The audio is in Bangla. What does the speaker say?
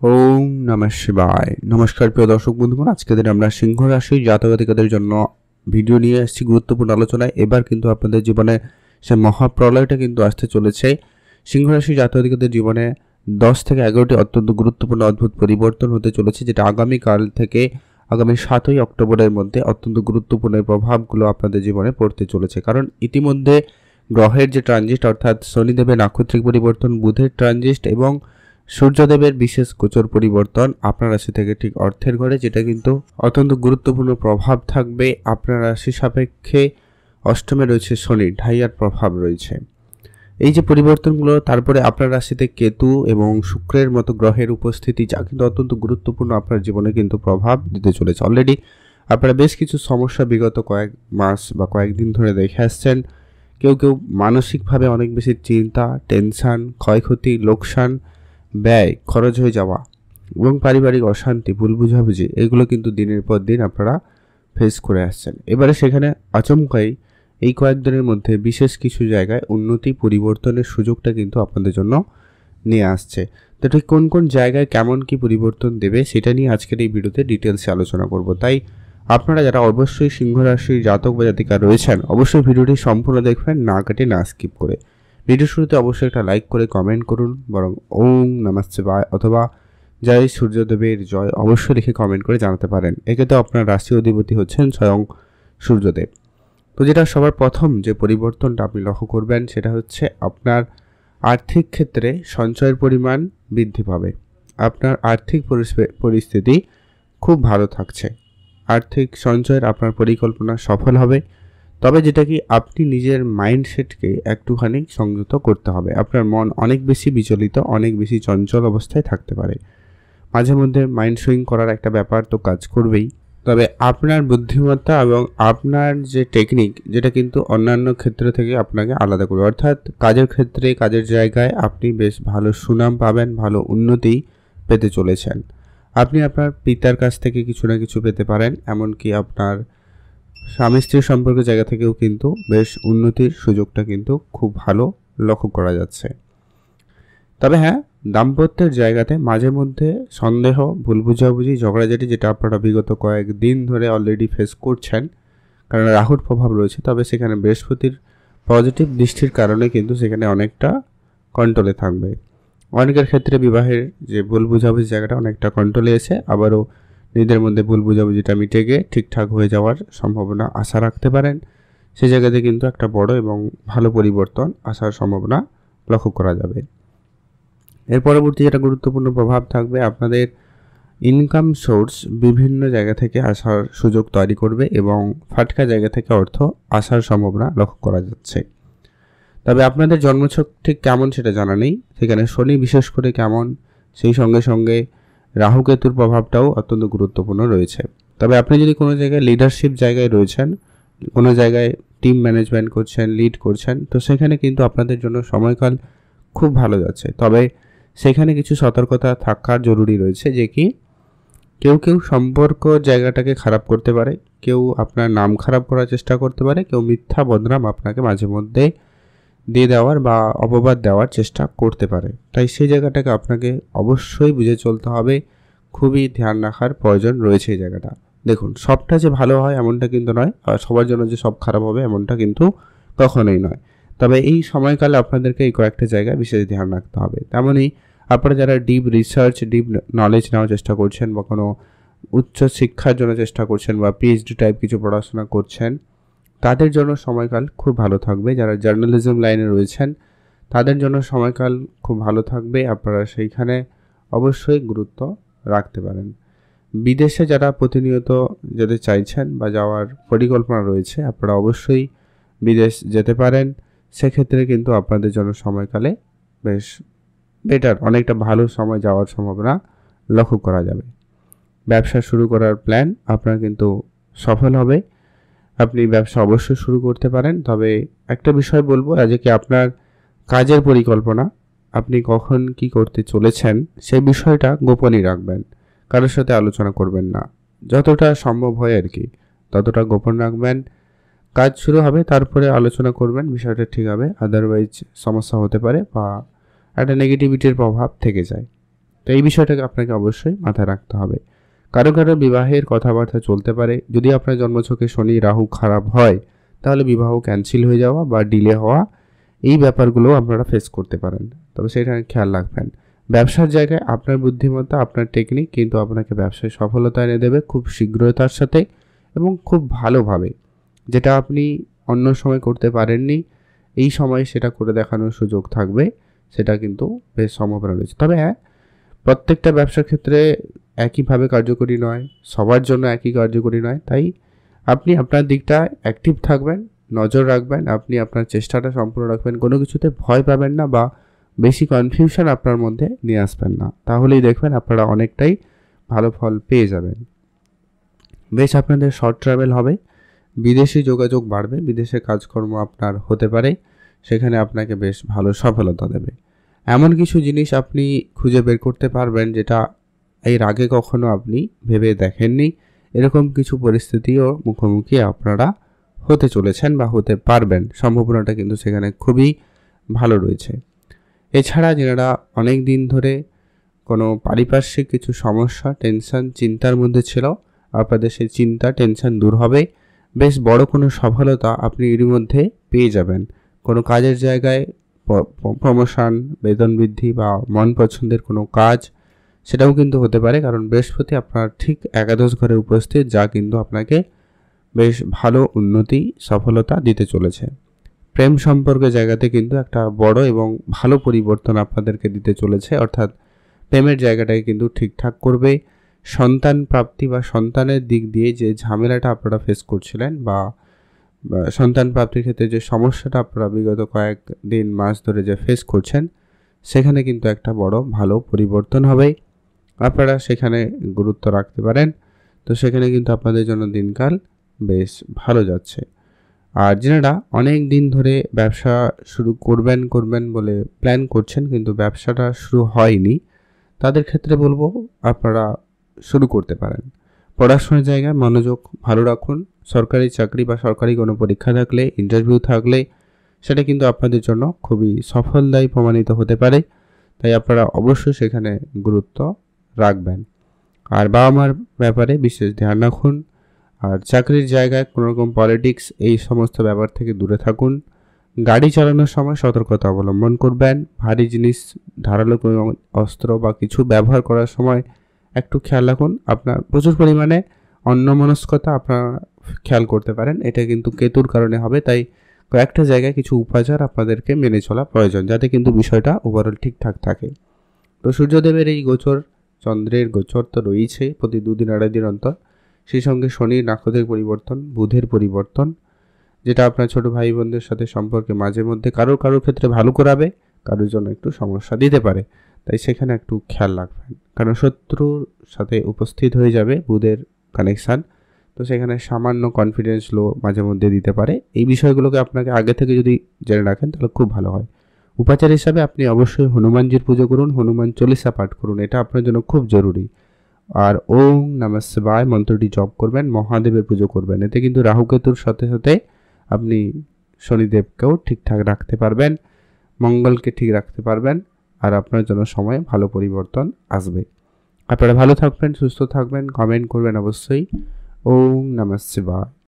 ওম নমঃ শিবায়। নমস্কার প্রিয় দর্শক বন্ধুগণ, আজকের দিনে আমরা সিংহ রাশি জাতক-জাতিকাদের জন্য ভিডিও নিয়ে এসেছি গুরুত্বপূর্ণ আলোচনায়। এবার কিন্তু আপনাদের জীবনে সে মহাপ্রলয়টা কিন্তু আসতে চলেছে। সিংহ রাশি জাতক-জাতিকাদের জীবনে 10 থেকে 11টি অত্যন্ত গুরুত্বপূর্ণ অদ্ভুত পরিবর্তন হতে চলেছে, যেটা আগামীকাল থেকে আগামী 7ই অক্টোবরের মধ্যে অত্যন্ত গুরুত্বপূর্ণ প্রভাবগুলো আপনাদের জীবনে পড়তে চলেছে। কারণ ইতিমধ্যে গ্রহের যে ট্রানজিট, অর্থাৎ শনিদেবের নাক্ষত্রিক পরিবর্তন, বুধের ট্রানজিট এবং সূর্যদেবের বিশেষ গোচর পরিবর্তন আপনার রাশি থেকে ঠিক অর্থের ঘরে, যেটা কিন্তু অত্যন্ত গুরুত্বপূর্ণ প্রভাব থাকবে। আপনার রাশি সাপেক্ষে অষ্টমে রয়েছে শনি, ঢাইয়ার প্রভাব রয়েছে। এই যে পরিবর্তনগুলো, তারপরে আপনার রাশিতে কেতু এবং শুক্রের মতো গ্রহের উপস্থিতি, যা কিন্তু অত্যন্ত গুরুত্বপূর্ণ আপনার জীবনে কিন্তু প্রভাব দিতে চলেছে। অলরেডি আপনারা বেশ কিছু সমস্যা বিগত কয়েক মাস বা কয়েকদিন ধরে দেখে আসছেন। কেউ কেউ মানসিকভাবে অনেক বেশি চিন্তা, টেনশন, ক্ষয়ক্ষতি, লোকসান, ব্যয়, খরচ হয়ে যাওয়া এবং পারিবারিক অশান্তি, ভুল বুঝাবুঝি, এগুলো কিন্তু দিনের পর দিন আপনারা ফেস করে আসছেন। এবারে সেখানে আচমকাই এই কয়েকদিনের মধ্যে বিশেষ কিছু জায়গায় উন্নতি পরিবর্তনের সুযোগটা কিন্তু আপনাদের জন্য নিয়ে আসছে। তো ঠিক কোন কোন জায়গায় কেমন কি পরিবর্তন দেবে সেটা নিয়ে আজকের এই ভিডিওতে ডিটেলসে আলোচনা করব। তাই আপনারা যারা অবশ্যই সিংহ রাশির জাতক বা জাতিকা রয়েছেন, অবশ্যই ভিডিওটি সম্পূর্ণ দেখবেন, না কেটে না স্কিপ করে। ভিডিও শুরুতে অবশ্যই একটা লাইক করে কমেন্ট করুন, বরং ওম নমঃ শিবায় অথবা জয় সূর্যদেবের জয় অবশ্যই লিখে কমেন্ট করে জানাতে পারেন। এক্ষেত্রে আপনার রাশি অধিপতি হচ্ছেন স্বয়ং সূর্যদেব। তো যেটা সবার প্রথম যে পরিবর্তনটা আপনি লক্ষ্য করবেন, সেটা হচ্ছে আপনার আর্থিক ক্ষেত্রে সঞ্চয়ের পরিমাণ বৃদ্ধি পাবে। আপনার আর্থিক পরিস্থিতি খুব ভালো থাকছে। আর্থিক সঞ্চয়ের আপনার পরিকল্পনা সফল হবে। তবে যেটা কি আপনি নিজের মাইন্ডসেটকে একটুখানি সংযত করতে হবে। আপনার মন অনেক বেশি বিচলিত, অনেক বেশি চঞ্চল অবস্থায় থাকতে পারে। মাঝে মধ্যে মাইন্ড সুইং করার একটা ব্যাপার তো কাজ করবেই। তবে আপনার বুদ্ধিমত্তা এবং আপনার যে টেকনিক, যেটা কিন্তু অন্যান্য ক্ষেত্র থেকে আপনাকে আলাদা করবে। অর্থাৎ কাজের ক্ষেত্রে, কাজের জায়গায় আপনি বেশ ভালো সুনাম পাবেন, ভালো উন্নতি পেতে চলেছেন। আপনি আপনার পিতার কাছ থেকে কিছু না কিছু পেতে পারেন, এমনকি আপনার স্বামী স্ত্রীর সম্পর্কের জায়গা থেকেও কিন্তু বেশ উন্নতির সুযোগটা কিন্তু খুব ভালো লক্ষ্য করা যাচ্ছে। তবে হ্যাঁ, দাম্পত্যের জায়গাতে মাঝে মধ্যে সন্দেহ, ভুল বুঝাবুঝি, ঝগড়াঝাটি, যেটা আপনারা বিগত কয়েকদিন ধরে অলরেডি ফেস করছেন, কারণ রাহুর প্রভাব রয়েছে। তবে সেখানে বৃহস্পতির পজিটিভ দৃষ্টির কারণে কিন্তু সেখানে অনেকটা কন্ট্রোলে থাকবে। অনেকের ক্ষেত্রে বিবাহের যে ভুল বুঝাবুঝি জায়গাটা অনেকটা কন্ট্রোলে এসে আবারও নিজেদের মধ্যে ভুল বুঝাবুঝিটা মিটে গিয়ে ঠিকঠাক হয়ে যাওয়ার সম্ভাবনা আশা রাখতে পারেন। সেই জায়গাতে কিন্তু একটা বড় এবং ভালো পরিবর্তন আসার সম্ভাবনা লক্ষ্য করা যাবে। এর পরবর্তী যেটা গুরুত্বপূর্ণ প্রভাব থাকবে, আপনাদের ইনকাম সোর্স বিভিন্ন জায়গা থেকে আসার সুযোগ তৈরি করবে এবং ফাটকা জায়গা থেকে অর্থ আসার সম্ভাবনা লক্ষ্য করা যাচ্ছে। তবে আপনাদের জন্মছক ঠিক কেমন সেটা জানা নেই। সেখানে শনি বিশেষ করে কেমন, সেই সঙ্গে সঙ্গে রাহু কেতুর প্রভাবটাও অত্যন্ত গুরুত্বপূর্ণ রয়েছে। তবে আপনি যদি কোনো জায়গায় লিডারশিপ জায়গায় রয়েছেন, কোনো জায়গায় টিম ম্যানেজমেন্ট করছেন, লিড করছেন, তো সেখানে কিন্তু আপনাদের জন্য সময়কাল খুব ভালো যাচ্ছে। তবে সেখানে কিছু সতর্কতা থাকার জরুরি রয়েছে, যে কি কেউ কেউ সম্পর্ক জায়গাটাকে খারাপ করতে পারে, কেউ আপনার নাম খারাপ করার চেষ্টা করতে পারে, কেউ মিথ্যা বদনাম আপনাকে মাঝে মধ্যে দিয়ে দেওয়ার বা অপবাদ দেওয়ার চেষ্টা করতে পারে। তাই সেই জায়গাটাকে আপনাকে অবশ্যই বুঝে চলতে হবে, খুবই ধ্যান রাখার প্রয়োজন রয়েছে এই জায়গাটা। দেখুন, সবটা যে ভালো হয় এমনটা কিন্তু নয়, আর সবার জন্য যে সব খারাপ হবে এমনটা কিন্তু কখনোই নয়। তবে এই সময়কালে আপনাদেরকে এই কয়েকটা জায়গায় বিশেষ ধ্যান রাখতে হবে। তেমনই আপনারা যারা ডিপ রিসার্চ, ডিপ নলেজ নেওয়ার চেষ্টা করছেন বা কোনো উচ্চ শিক্ষার জন্য চেষ্টা করছেন বা পিএইচডি টাইপ কিছু পড়াশোনা করছেন, তাদের জন্য সময়কাল খুব ভালো থাকবে। যারা জার্নালিজম লাইনে রয়েছেন তাদের জন্য সময়কাল খুব ভালো থাকবে। আপনারা সেইখানে অবশ্যই গুরুত্ব রাখতে পারেন। বিদেশে যারা প্রতিনিয়ত যেতে চাইছেন বা যাওয়ার পরিকল্পনা রয়েছে, আপনারা অবশ্যই বিদেশ যেতে পারেন। সেক্ষেত্রে কিন্তু আপনাদের জন্য সময়কালে বেশ বেটার, অনেকটা ভালো সময় যাওয়ার সম্ভাবনা লক্ষ্য করা যাবে। ব্যবসা শুরু করার প্ল্যান আপনার কিন্তু সফল হবে। আপনি ব্যবসা অবশ্যই শুরু করতে পারেন। তবে একটা বিষয় বলবো, আজকে আপনার কাজের পরিকল্পনা, আপনি কখন কি করতে চলেছেন সেই বিষয়টা গোপনই রাখবেন, কারোর সাথে আলোচনা করবেন না। যতটা সম্ভব হয় আর কি ততটা গোপন রাখবেন। কাজ শুরু হবে তারপরে আলোচনা করবেন, বিষয়টা ঠিক হবে। আদারওয়াইজ সমস্যা হতে পারে বা একটা নেগেটিভিটির প্রভাব থেকে যায়। তো এই বিষয়টাকে আপনাকে অবশ্যই মাথায় রাখতে হবে। কারো কারো বিবাহের কথাবার্তা চলতে পারে। যদি আপনার জন্মছকে শনি রাহু খারাপ হয় তাহলে বিবাহ ক্যান্সেল হয়ে যাওয়া বা ডিলে হওয়া, এই ব্যাপারগুলো আপনারা ফেস করতে পারেন। তবে সেটা খেয়াল রাখবেন। ব্যবসার জায়গায় আপনার বুদ্ধিমত্তা, আপনার টেকনিক কিন্তু আপনাকে ব্যবসায় সফলতা এনে দেবে খুব শীঘ্রতার সাথে এবং খুব ভালোভাবে। যেটা আপনি অন্য সময় করতে পারেননি, এই সময় সেটা করে দেখানোর সুযোগ থাকবে। সেটা কিন্তু বেশ সম্ভাবনা রয়েছে। তবে হ্যাঁ, প্রত্যেকটা ব্যবসার ক্ষেত্রে একইভাবে কার্যকরী নয়, সবার জন্য একই কার্যকরী নয়। তাই আপনি আপনার দিকটা অ্যাক্টিভ থাকবেন, নজর রাখবেন, আপনি আপনার চেষ্টাটা সম্পূর্ণ রাখবেন, কোনো কিছুতে ভয় পাবেন না বা বেশি কনফিউশন আপনার মধ্যে নিয়ে আসবেন না। তাহলেই দেখবেন আপনারা অনেকটাই ভালো ফল পেয়ে যাবেন। বেশ আপনাদের শর্ট ট্রাভেল হবে, বিদেশি যোগাযোগ বাড়বে, বিদেশে কাজকর্ম আপনার হতে পারে, সেখানে আপনাকে বেশ ভালো সফলতা দেবে। এমন কিছু জিনিস আপনি খুঁজে বের করতে পারবেন যেটা এর আগে কখনো আপনি ভেবে দেখেননি। এরকম কিছু পরিস্থিতিও মুখোমুখি আপনারা হতে চলেছেন বা হতে পারবেন, সম্ভাবনাটা কিন্তু সেখানে খুবই ভালো রয়েছে। এছাড়া যারা অনেক দিন ধরে কোনো পারিপার্শ্বিক কিছু সমস্যা, টেনশন, চিন্তার মধ্যে ছিল, আপনাদের সেই চিন্তা টেনশন দূর হবে। বেশ বড় কোনো সফলতা আপনি এরই মধ্যে পেয়ে যাবেন। কোনো কাজের জায়গায় প্রমোশন, বেতন বৃদ্ধি বা মন পছন্দের কোনো কাজ, সেটাও কিন্তু হতে পারে। কারণ বৃহস্পতি আপনার ঠিক একাদশ ঘরে উপস্থিত, যা কিন্তু আপনাকে বেশ ভালো উন্নতি, সফলতা দিতে চলেছে। প্রেম সম্পর্কের জায়গাতে কিন্তু একটা বড় এবং ভালো পরিবর্তন আপনাদেরকে দিতে চলেছে। অর্থাৎ প্রেমের জায়গাটাকে কিন্তু ঠিকঠাক করবে। সন্তান প্রাপ্তি বা সন্তানের দিক দিয়ে যে ঝামেলাটা আপনারা ফেস করছিলেন বা সন্তান প্রাপ্তির ক্ষেত্রে যে সমস্যাটা আপনারা বিগত কয়েকদিন মাস ধরে যে ফেস করছেন, সেখানে কিন্তু একটা বড় ভালো পরিবর্তন হবে। আপনারা সেখানে গুরুত্ব রাখতে পারেন। তো সেখানে কিন্তু আপনাদের জন্য দিনকাল বেশ ভালো যাচ্ছে। আর যারা অনেক দিন ধরে ব্যবসা শুরু করবেন বলে প্ল্যান করছেন কিন্তু ব্যবসাটা শুরু হয়নি, তাদের ক্ষেত্রে বলবো আপনারা শুরু করতে পারেন। পড়াশোনার জায়গায় মনোযোগ ভালো রাখুন। সরকারি চাকরি বা সরকারি কোনো পরীক্ষা থাকলে, ইন্টারভিউ থাকলে, সেটা কিন্তু আপনাদের জন্য খুবই সফলদায়ী প্রমাণিত হতে পারে। তাই আপনারা অবশ্যই সেখানে গুরুত্ব রাখবেন। আর বাবা মার ব্যাপারে বিশেষ ধ্যান রাখুন। আর চাকরির জায়গায় কোনোরকম পলিটিক্স, এই সমস্ত ব্যাপার থেকে দূরে থাকুন। গাড়ি চালানোর সময় সতর্কতা অবলম্বন করবেন। ভারী জিনিস, ধারালো কোনো অস্ত্র বা কিছু ব্যবহার করার সময় একটু খেয়াল রাখুন। আপনার প্রচুর পরিমাণে অন্যমনস্কতা আপনারা খেয়াল করতে পারেন, এটা কিন্তু কেতুর কারণে হবে। তাই কয়েকটা জায়গায় কিছু উপাচার আপনাদেরকে মেনে চলা প্রয়োজন, যাতে কিন্তু বিষয়টা ওভারঅল ঠিকঠাক থাকে। তো সূর্যদেবের এই গোচর, চন্দ্রের গোচর তো রয়েছে প্রতি 2 দিন 2.5 দিন অন্তর। সেই সঙ্গে শনির নাক্ষত্রিক পরিবর্তন, বুধের পরিবর্তন, যেটা আপনার ছোট ভাই বোনদের সাথে সম্পর্কে মাঝে মধ্যে কারোর ক্ষেত্রে ভালো করাবে, কারোর জন্য একটু সমস্যা দিতে পারে। তাই সেখানে একটু খেয়াল রাখবেন। কারণ শত্রুর সাথে উপস্থিত হয়ে যাবে বুধের কানেকশান। তো সেখানে সামান্য কনফিডেন্স লো মাঝে মধ্যে দিতে পারে। এই বিষয়গুলোকে আপনাকে আগে থেকে যদি জেনে রাখেন তাহলে খুব ভালো হয়। উপাচার হিসাবে আপনি অবশ্যই হনুমানজির পুজো করুন, হনুমান চল্লিশা পাঠ করুন, এটা আপনার জন্য খুব জরুরি। আর ওম নমঃ শিবায় মন্ত্রটি জপ করবেন, মহাদেবের পুজো করবেন। এতে কিন্তু রাহুকেতুর সাথে সাথে আপনি শনিদেবকেও ঠিকঠাক রাখতে পারবেন, মঙ্গলকে ঠিক রাখতে পারবেন। আর আপনার জন্য সময়ে ভালো পরিবর্তন আসবে। আপনারা ভালো থাকবেন, সুস্থ থাকবেন, কমেন্ট করবেন অবশ্যই। ওম নমঃ শিবায়।